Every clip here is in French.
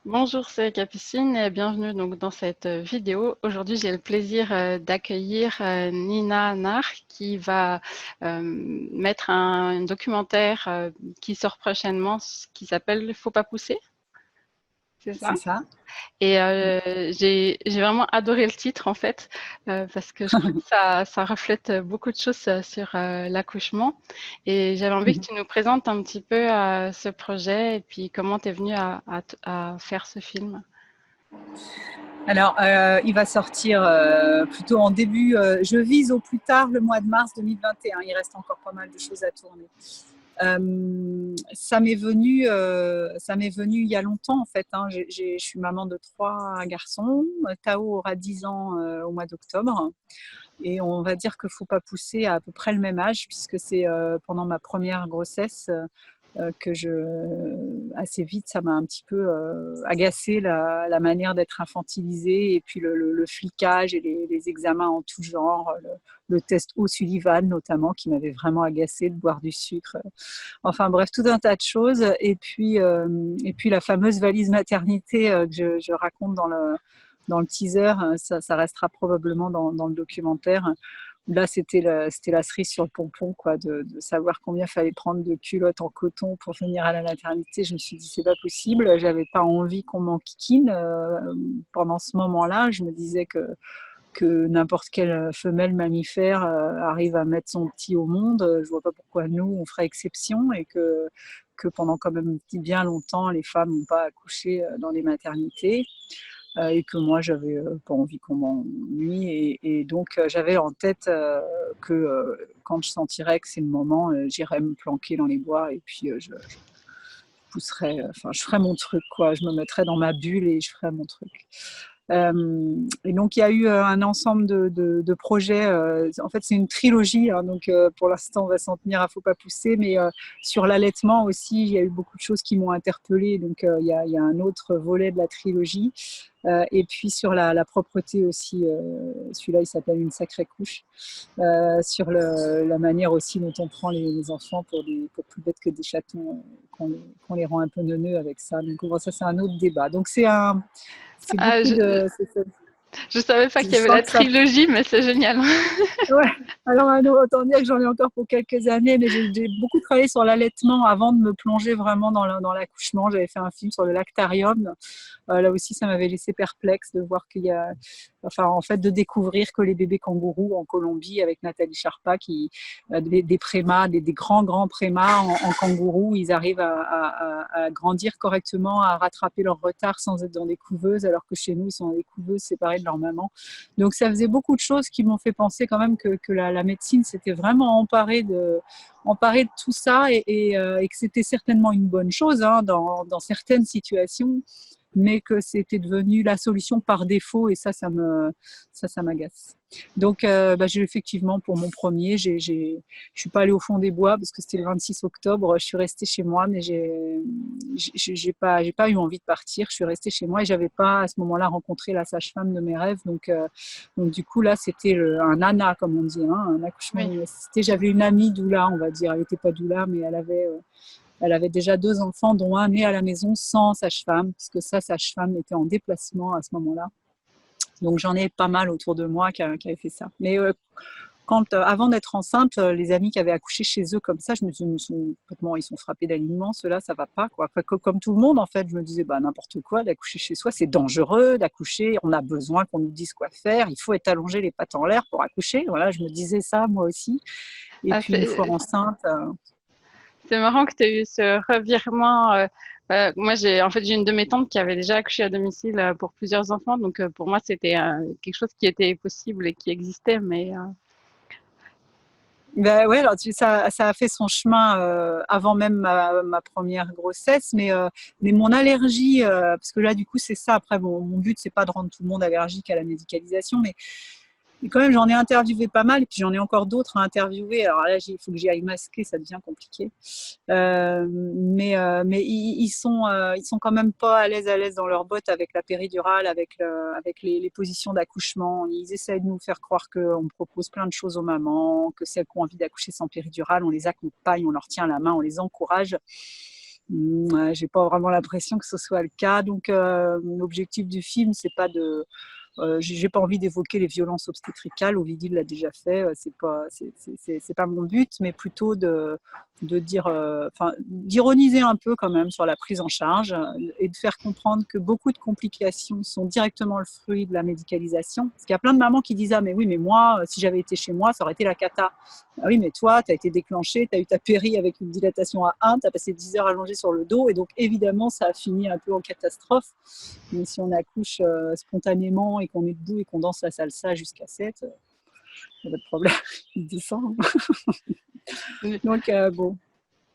Bonjour, c'est Capucine et bienvenue donc dans cette vidéo. Aujourd'hui, j'ai le plaisir d'accueillir Nina Nar qui va mettre un documentaire qui sort prochainement qui s'appelle Faut pas pousser, c'est ça? C'est ça. Et j'ai vraiment adoré le titre en fait parce que je trouve que ça reflète beaucoup de choses sur l'accouchement. Et j'avais envie que Mhm. tu nous présentes un petit peu ce projet et puis comment tu es venue à faire ce film. Alors, il va sortir plutôt en début. Je vise au plus tard le mois de mars 2021. Il reste encore pas mal de choses à tourner. Ça m'est venu il y a longtemps en fait. Hein. Je suis maman de 3 garçons. Tao aura 10 ans au mois d'octobre. Et on va dire qu'il ne faut pas pousser à peu près le même âge, puisque c'est pendant ma première grossesse que assez vite, ça m'a un petit peu agacé la manière d'être infantilisée, et puis le flicage et les examens en tout genre, le test O'Sullivan notamment, qui m'avait vraiment agacé de boire du sucre. Enfin bref, tout un tas de choses. Et puis la fameuse valise maternité que je raconte dans le teaser, ça restera probablement dans le documentaire. Là, c'était la cerise sur le pompon, quoi, de savoir combien fallait prendre de culottes en coton pour venir à la maternité. Je me suis dit, c'est pas possible. J'avais pas envie qu'on m'enquiquine pendant ce moment-là. Je me disais que n'importe quelle femelle mammifère arrive à mettre son petit au monde. Je vois pas pourquoi nous, on ferait exception, et que pendant quand même bien longtemps, les femmes n'ont pas accouché dans les maternités. Et que moi, j'avais pas envie qu'on m'ennuie. Et donc, j'avais en tête que quand je sentirais que c'est le moment, j'irais me planquer dans les bois, et puis je pousserais, enfin, je ferais mon truc, quoi. Je me mettrais dans ma bulle et je ferais mon truc. Et donc, il y a eu un ensemble de projets. En fait, c'est une trilogie. Hein, donc, pour l'instant, on va s'en tenir à Faut pas pousser. Mais sur l'allaitement aussi, il y a eu beaucoup de choses qui m'ont interpellée. Donc, il y a un autre volet de la trilogie. Et puis, sur la propreté aussi, celui-là, il s'appelle Une sacrée couche. Sur la manière aussi dont on prend les enfants pour plus bêtes que des chatons, qu'on les rend un peu neuneux avec ça. Donc, bon, ça, c'est un autre débat. Donc, c'est Ah, beaucoup de. je savais pas Je qu'il y avait sens la que ça. trilogie, mais c'est génial. Ouais. Alors, autant dire que j'en ai encore pour quelques années, mais j'ai beaucoup travaillé sur l'allaitement avant de me plonger vraiment dans l'accouchement. J'avais fait un film sur le lactarium. Là aussi, ça m'avait laissé perplexe de voir qu'il y a, enfin, en fait, de découvrir que les bébés kangourous en Colombie, avec Nathalie Charpa, des prémas, des grands prémas en kangourous, ils arrivent à grandir correctement, à rattraper leur retard sans être dans des couveuses, alors que chez nous, ils sont dans des couveuses séparées de leur maman. Donc, ça faisait beaucoup de choses qui m'ont fait penser quand même que la médecine s'était vraiment emparée de tout ça, et que c'était certainement une bonne chose hein, dans certaines situations, mais que c'était devenu la solution par défaut, et ça m'agace. Donc, effectivement, pour mon premier, je suis pas allée au fond des bois parce que c'était le 26 octobre. Je suis restée chez moi, mais j'ai pas eu envie de partir. Je suis restée chez moi et j'avais pas à ce moment-là rencontré la sage-femme de mes rêves. Donc du coup là, c'était un ANA comme on dit, hein, un accouchement Oui. non assisté. J'avais une amie doula, on va dire. Elle n'était pas doula, mais elle avait déjà 2 enfants, dont un né à la maison sans sage-femme, puisque sa sage-femme était en déplacement à ce moment-là. Donc j'en ai pas mal autour de moi qui avaient fait ça. Mais avant d'être enceinte, les amis qui avaient accouché chez eux comme ça, je me suis dit, ils sont frappés d'alignement, ceux-là, ça va pas, quoi. Enfin, comme tout le monde, en fait, je me disais, bah, n'importe quoi, d'accoucher chez soi, c'est dangereux d'accoucher, on a besoin qu'on nous dise quoi faire, il faut être allongé les pattes en l'air pour accoucher. Voilà, je me disais ça, moi aussi. Et Ah, puis, une fois enceinte, c'est marrant que tu aies eu ce revirement. Moi, en fait, j'ai une de mes tantes qui avait déjà accouché à domicile pour plusieurs enfants. Donc, pour moi, c'était quelque chose qui était possible et qui existait. Mais ben ouais, alors ça a fait son chemin avant même ma première grossesse, mais mon allergie, parce que là, du coup, c'est ça. Après, mon but, c'est pas de rendre tout le monde allergique à la médicalisation, mais quand même, j'en ai interviewé pas mal, et puis j'en ai encore d'autres à interviewer. Alors là, il faut que j'y aille masquer, ça devient compliqué. Mais ils sont quand même pas à l'aise dans leurs bottes avec la péridurale, avec les positions d'accouchement. Ils essaient de nous faire croire qu'on propose plein de choses aux mamans, que celles qui ont envie d'accoucher sans péridurale, on les accompagne, on leur tient la main, on les encourage. J'ai pas vraiment l'impression que ce soit le cas. Donc, l'objectif du film, c'est pas de j'ai pas envie d'évoquer les violences obstétricales. Ovidie l'a déjà fait. C'est pas mon but, mais plutôt de dire, d'ironiser un peu quand même sur la prise en charge et de faire comprendre que beaucoup de complications sont directement le fruit de la médicalisation. Parce qu'il y a plein de mamans qui disent ah mais oui mais moi si j'avais été chez moi ça aurait été la cata. Ah oui mais toi tu as été déclenché, tu as eu ta péri avec une dilatation à 1, tu as passé 10 heures allongée sur le dos et donc évidemment ça a fini un peu en catastrophe. Mais si on accouche spontanément et qu'on est debout et qu'on danse la salsa jusqu'à 7, il n'y a pas de problème, il descend. Donc, bon.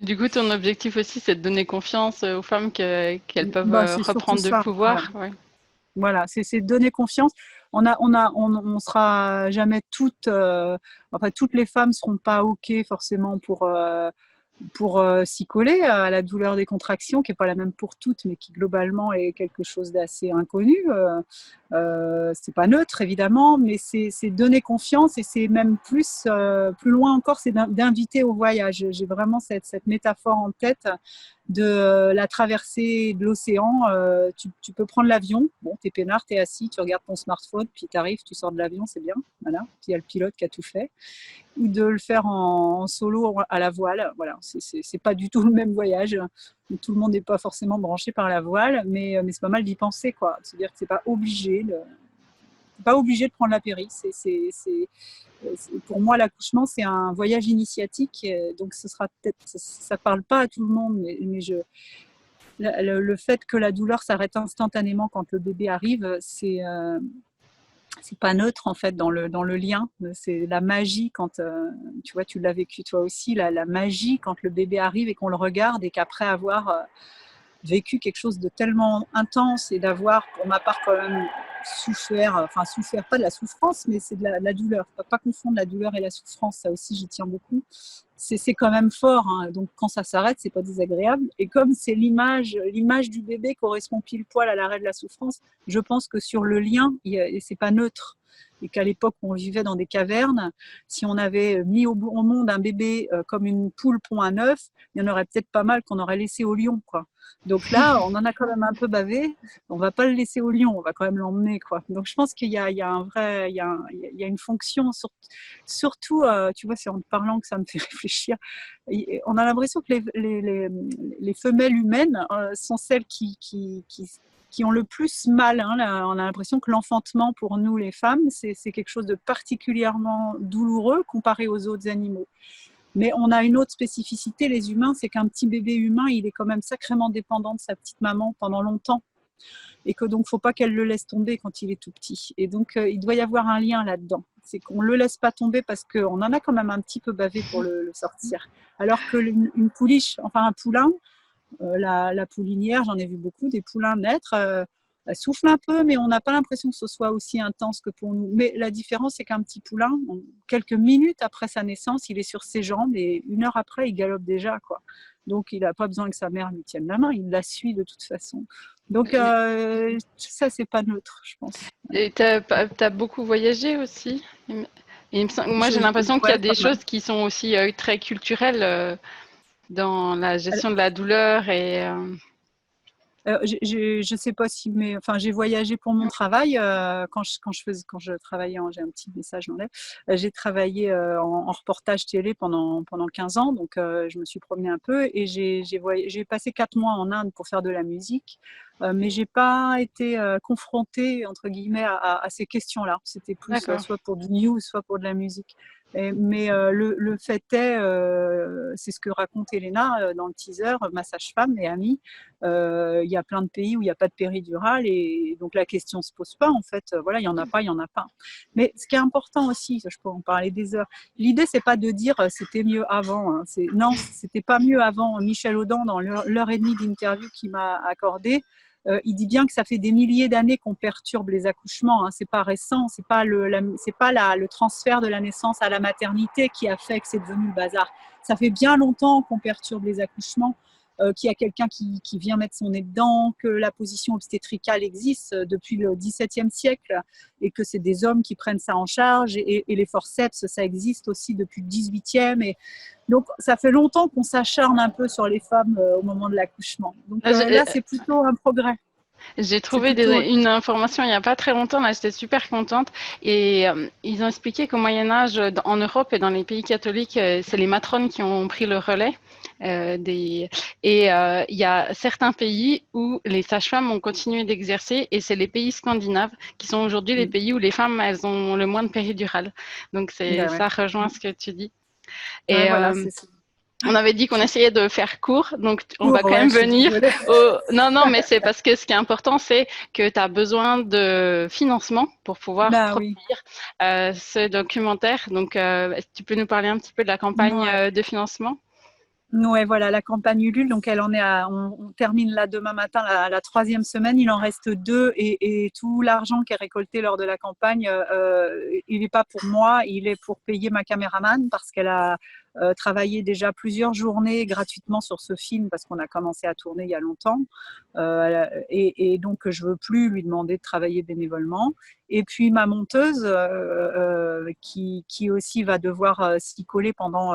Du coup, ton objectif aussi, c'est de donner confiance aux femmes qu'elles peuvent C'est surtout reprendre du ça. pouvoir. Ouais. Voilà, c'est donner confiance. On sera jamais toutes, enfin toutes les femmes seront pas ok forcément pour s'y coller à la douleur des contractions, qui n'est pas la même pour toutes, mais qui globalement est quelque chose d'assez inconnu. C'est pas neutre, évidemment, mais c'est donner confiance et c'est même plus loin encore, c'est d'inviter au voyage. J'ai vraiment cette métaphore en tête de la traversée de l'océan. Tu peux prendre l'avion, bon, t'es peinard, t'es assis, tu regardes ton smartphone, puis t'arrives, tu sors de l'avion, c'est bien, voilà. Puis il y a le pilote qui a tout fait. Ou de le faire en solo à la voile. Voilà, c'est pas du tout le même voyage. Tout le monde n'est pas forcément branché par la voile, mais c'est pas mal d'y penser, quoi. De se dire que c'est pas obligé de prendre la péri. Pour moi, l'accouchement, c'est un voyage initiatique. Donc, ce sera peut-être, ça parle pas à tout le monde, mais le fait que la douleur s'arrête instantanément quand le bébé arrive, c'est pas neutre en fait dans le lien. C'est la magie quand tu vois, tu l'as vécu toi aussi, la magie quand le bébé arrive et qu'on le regarde et qu'après avoir vécu quelque chose de tellement intense et d'avoir pour ma part quand même souffert pas de la souffrance mais c'est de la douleur. Faut pas confondre la douleur et la souffrance, ça aussi j'y tiens beaucoup. C'est quand même fort, hein. Donc quand ça s'arrête c'est pas désagréable et comme c'est l'image du bébé correspond pile poil à l'arrêt de la souffrance, je pense que sur le lien c'est pas neutre et qu'à l'époque où on vivait dans des cavernes, si on avait mis au monde un bébé comme une poule pond un œuf, il y en aurait peut-être pas mal qu'on aurait laissé au lion, quoi. Donc là, on en a quand même un peu bavé. On va pas le laisser au lion, on va quand même l'emmener, quoi. Donc je pense qu'il y a une fonction, surtout, tu vois, c'est en te parlant que ça me fait réfléchir. On a l'impression que les femelles humaines sont celles qui ont le plus mal. Hein. On a l'impression que l'enfantement, pour nous les femmes, c'est quelque chose de particulièrement douloureux comparé aux autres animaux. Mais on a une autre spécificité, les humains, c'est qu'un petit bébé humain, il est quand même sacrément dépendant de sa petite maman pendant longtemps. Et que donc, il ne faut pas qu'elle le laisse tomber quand il est tout petit. Et donc, il doit y avoir un lien là-dedans. C'est qu'on ne le laisse pas tomber parce qu'on en a quand même un petit peu bavé pour le sortir. Alors qu'une pouliche, enfin un poulain, la poulinière, j'en ai vu beaucoup, des poulains naître, elle souffle un peu, mais on n'a pas l'impression que ce soit aussi intense que pour nous. Mais la différence, c'est qu'un petit poulain, quelques minutes après sa naissance, il est sur ses jambes et 1 heure après, il galope déjà, quoi. Donc, il n'a pas besoin que sa mère lui tienne la main, il la suit de toute façon. Donc, ça, c'est pas neutre, je pense. Et tu as beaucoup voyagé aussi. Moi, j'ai l'impression qu'il y a des choses qui sont aussi très culturelles dans la gestion de la douleur et je ne sais pas si, mais enfin, j'ai voyagé pour mon travail quand je travaillais. J'ai un petit message dans l'air. J'ai travaillé en reportage télé pendant 15 ans, donc je me suis promenée un peu et j'ai passé 4 mois en Inde pour faire de la musique, mais j'ai pas été confrontée entre guillemets à ces questions-là. C'était plus soit pour du news, soit pour de la musique. Mais le fait est, c'est ce que raconte Elena dans le teaser, ma sage-femme et amie. Il y a plein de pays où il n'y a pas de péridurale et donc la question ne se pose pas en fait. Voilà, il n'y en a pas, il n'y en a pas. Mais ce qui est important aussi, je peux en parler des heures, l'idée c'est pas de dire c'était mieux avant. Hein. Non, c'était pas mieux avant. Michel Audin, dans l'heure et demie d'interview qu'il m'a accordée, il dit bien que ça fait des milliers d'années qu'on perturbe les accouchements. Hein. C'est pas récent, c'est pas le transfert de la naissance à la maternité qui a fait que c'est devenu le bazar. Ça fait bien longtemps qu'on perturbe les accouchements. qu'il y a quelqu'un qui vient mettre son nez dedans, que la position obstétricale existe depuis le XVIIe siècle et que c'est des hommes qui prennent ça en charge et les forceps, ça existe aussi depuis le XVIIIe. Et donc, ça fait longtemps qu'on s'acharne un peu sur les femmes au moment de l'accouchement. Donc là, c'est plutôt un progrès. J'ai trouvé une information il n'y a pas très longtemps, là j'étais super contente, et ils ont expliqué qu'au Moyen-Âge, en Europe et dans les pays catholiques, c'est les matrones qui ont pris le relais. Et il y a certains pays où les sages-femmes ont continué d'exercer, et c'est les pays scandinaves qui sont aujourd'hui les pays où les femmes elles ont le moins de péridurale. Donc ça rejoint ce que tu dis. Et voilà, c'est ça. On avait dit qu'on essayait de faire court, donc on va quand même venir au... Non, mais c'est parce que ce qui est important, c'est que tu as besoin de financement pour pouvoir produire ce documentaire. Donc, tu peux nous parler un petit peu de la campagne de financement? Oui, voilà, la campagne Ulule, donc elle en est on termine là demain matin la 3e semaine, il en reste 2 et tout l'argent qui est récolté lors de la campagne, il n'est pas pour moi, il est pour payer ma caméraman parce qu'elle a travaillé déjà plusieurs journées gratuitement sur ce film parce qu'on a commencé à tourner il y a longtemps et donc je ne veux plus lui demander de travailler bénévolement. Et puis ma monteuse qui aussi va devoir s'y coller pendant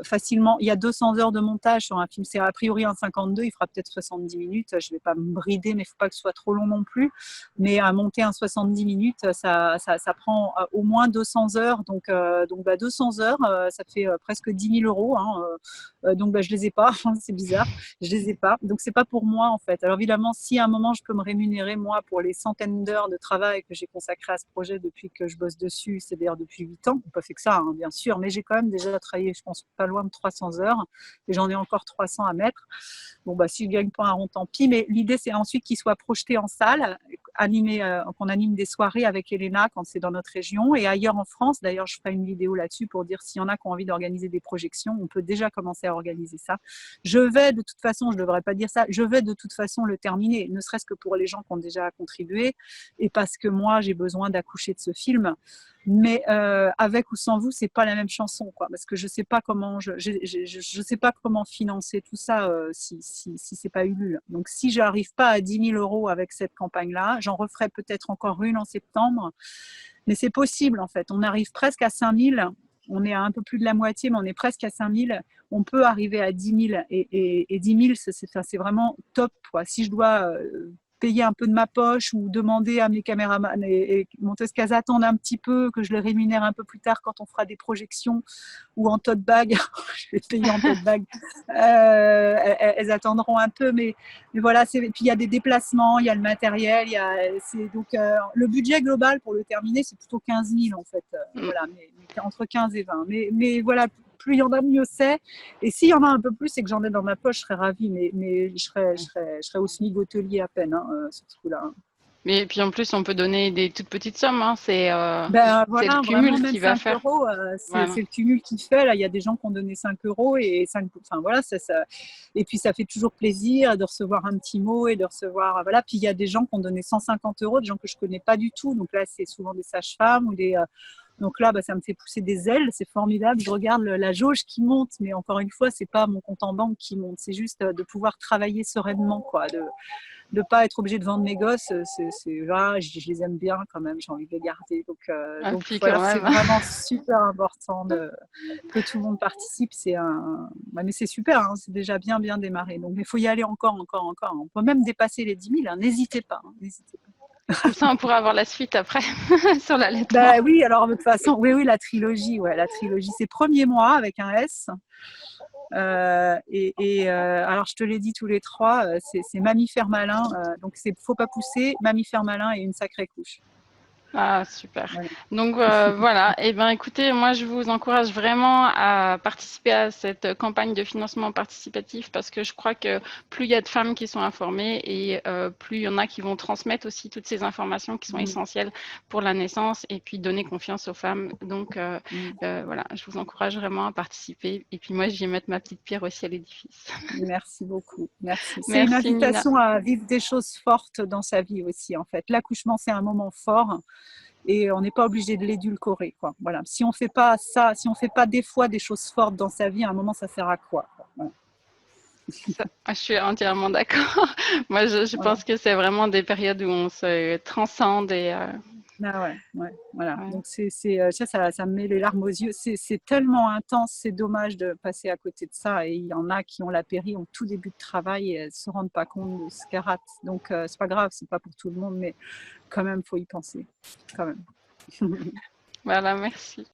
facilement, il y a 200 heures de montage sur un film, c'est a priori un 52, il fera peut-être 70 minutes, je ne vais pas me brider mais il ne faut pas que ce soit trop long non plus, mais à monter un 70 minutes ça prend au moins 200 heures, donc 200 heures ça fait presque 10 000 euros, hein, donc je les ai pas, c'est bizarre, je les ai pas, donc c'est pas pour moi en fait. Alors évidemment si à un moment je peux me rémunérer moi pour les centaines d'heures de travail que j'ai consacré à ce projet depuis que je bosse dessus, c'est-à-dire depuis 8 ans, pas fait que ça hein, bien sûr, mais j'ai quand même déjà travaillé je pense pas loin de 300 heures et j'en ai encore 300 à mettre. Bon si je gagne pas un rond tant pis, mais l'idée c'est ensuite qu'il soit projeté en salle, qu'on anime des soirées avec Elena quand c'est dans notre région et ailleurs en France. D'ailleurs je ferai une vidéo là-dessus pour dire s'il y en a qui ont envie d'organiser des projections, on peut déjà commencer à organiser ça. Je vais de toute façon, je devrais pas dire ça, je vais de toute façon le terminer, ne serait-ce que pour les gens qui ont déjà contribué et parce que moi j'ai besoin d'accoucher de ce film. Mais avec ou sans vous, c'est pas la même chanson, quoi, parce que je sais pas comment je sais pas comment financer tout ça si c'est pas Ulule. Donc si je n'arrive pas à 10 000 euros avec cette campagne-là, j'en referai peut-être encore une en septembre. Mais c'est possible en fait. On arrive presque à 5 000. On est à un peu plus de la moitié, mais on est presque à 5 000. On peut arriver à 10 000 et 10 000, c'est vraiment top, quoi. Si je dois payer un peu de ma poche ou demander à mes caméramans et monteuses qu'elles attendent un petit peu, que je les rémunère un peu plus tard quand on fera des projections ou en tote bag, je vais payer en tote bag, elles attendront un peu, mais voilà, puis il y a des déplacements, il y a le matériel, donc le budget global pour le terminer, c'est plutôt 15 000 en fait, voilà, mais entre 15 et 20, mais voilà, plus il y en a, mieux c'est. Et s'il y en a un peu plus et que j'en ai dans ma poche, je serais ravie, mais je serais au SMIC hôtelier à peine sur ce coup-là. Mais puis en plus, on peut donner des toutes petites sommes. Hein. C'est voilà, le cumul vraiment, qui va 5 faire. euros, c'est le cumul qui fait. Là, il y a des gens qui ont donné 5 euros et 5. Enfin voilà, ça. Et puis ça fait toujours plaisir de recevoir un petit mot et de recevoir. Voilà. Puis il y a des gens qui ont donné 150 euros, des gens que je connais pas du tout. Donc là, c'est souvent des sages-femmes ou des. Donc là, ça me fait pousser des ailes, c'est formidable. Je regarde la jauge qui monte, mais encore une fois, c'est pas mon compte en banque qui monte, c'est juste de pouvoir travailler sereinement, quoi, de ne pas être obligé de vendre mes gosses. Je les aime bien quand même, j'ai envie de les garder. Donc voilà, c'est vraiment super important que tout le monde participe. Mais c'est super, hein, c'est déjà bien démarré. Donc il faut y aller encore. On peut même dépasser les 10 000, hein. N'hésitez pas. N'hésitez pas. Comme ça, on pourra avoir la suite après sur la lettre. Oui, alors de toute façon, oui, la trilogie, c'est Premier mois avec un S. Alors, je te l'ai dit tous les trois, c'est Mammifère malin. Donc, c'est Faut pas pousser, Mammifère malin et Une sacrée couche. Ah, super. Ouais. Donc, voilà. Eh bien, écoutez, moi, je vous encourage vraiment à participer à cette campagne de financement participatif parce que je crois que plus il y a de femmes qui sont informées et plus il y en a qui vont transmettre aussi toutes ces informations qui sont essentielles pour la naissance et puis donner confiance aux femmes. Donc, voilà, je vous encourage vraiment à participer. Et puis, moi, je vais mettre ma petite pierre aussi à l'édifice. Merci beaucoup. Merci. C'est une invitation Nina. À vivre des choses fortes dans sa vie aussi, en fait. L'accouchement, c'est un moment fort. Et on n'est pas obligé de l'édulcorer, quoi. Voilà. Si on fait pas ça, si on fait pas des fois des choses fortes dans sa vie, à un moment, ça sert à quoi, quoi. Voilà. Je suis entièrement d'accord. Moi, je Voilà. pense que c'est vraiment des périodes où on se transcende et Ah ouais, ouais, voilà. ouais. Donc ça me met les larmes aux yeux. C'est tellement intense, c'est dommage de passer à côté de ça. Et il y en a qui ont la péri en tout début de travail et elles se rendent pas compte de ce qu'elles ratent. Donc c'est pas grave, c'est pas pour tout le monde, mais quand même, faut y penser, quand même. Voilà, merci.